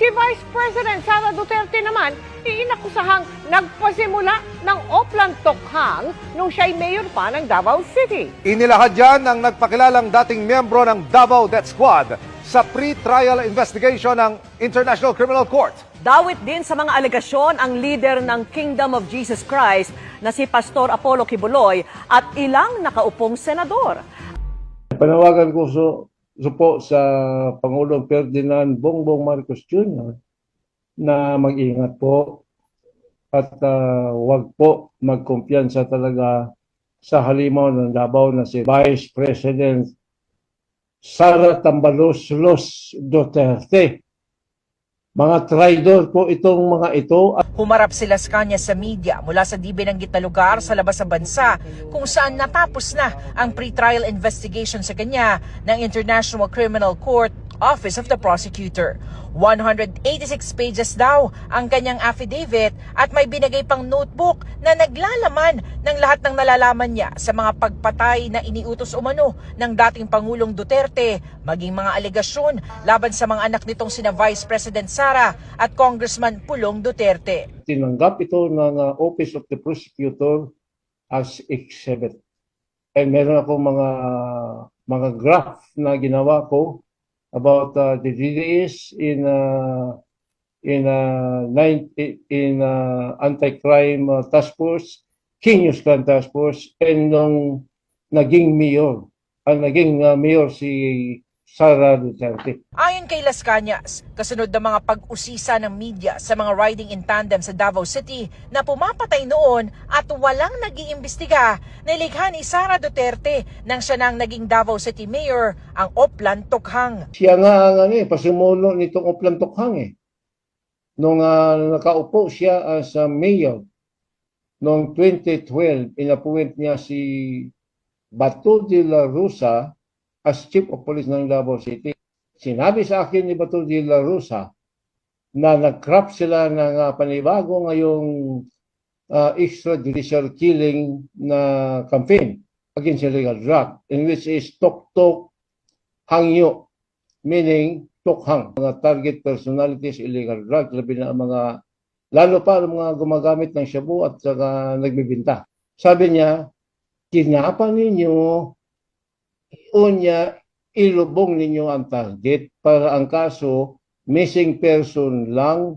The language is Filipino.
Si Vice President Sara Duterte naman, inakusahang nagpasimula ng Oplan Tokhang nung siya'y mayor pa ng Davao City. Inilahad yan ang nagpakilalang dating miyembro ng Davao Death Squad sa pre-trial investigation ng International Criminal Court. Dawit din sa mga alegasyon ang leader ng Kingdom of Jesus Christ na si Pastor Apollo Kibuloy at ilang nakaupong senador. Panawagan ko po sa Pangulong Ferdinand Bongbong Marcos Jr. na mag-ingat po at huwag po magkumpiyansa talaga sa halimaw ng Davao na si Vice President Sara Tambaloslos Duterte. Mga traidor po itong mga ito. Humarap sila sa kanya sa media mula sa di binanggit na lugar sa labas ng bansa kung saan natapos na ang pre-trial investigation sa kanya ng International Criminal Court Office of the Prosecutor. 186 pages daw ang kanyang affidavit at may binigay pang notebook na naglalaman ng lahat ng nalalaman niya sa mga pagpatay na iniutos umano ng dating Pangulong Duterte, maging mga alegasyon laban sa mga anak nitong sina Vice President Sara at Congressman Pulong Duterte. Tinanggap ito ng Office of the Prosecutor as exhibit. And meron ako mga graph na ginawa ko about the DDS in anti-crime task force, Kinyos Clan Task Force, and nung naging mayor, mayor si Sara Duterte. Ayon kay Las Cañas, kasunod ng mga pag-usisa ng media sa mga riding in tandem sa Davao City na pumapatay noon at walang nag-iimbestiga, nilikha ni Sara Duterte nang siya nang naging Davao City Mayor ang Oplan Tokhang. Siya nga ang pasimulo nitong Oplan Tokhang . Nung nakaupo siya as mayor noong 2012, inappoint niya si Bato de la Rosa as Chief of Police ng Davao City. Sinabi sa akin ni Bato de la Rosa na nag-craft sila ng panibago ngayong extrajudicial killing na campaign against illegal drug, in which is Tok-Tok Hangyo, meaning Tokhang. Mga target personalities, illegal drug, labi na mga, lalo pa ang mga gumagamit ng shabu at saka nagbibinta. Sabi niya, kidnapan ninyo, unya, ilubong ninyo ang target para ang kaso missing person lang.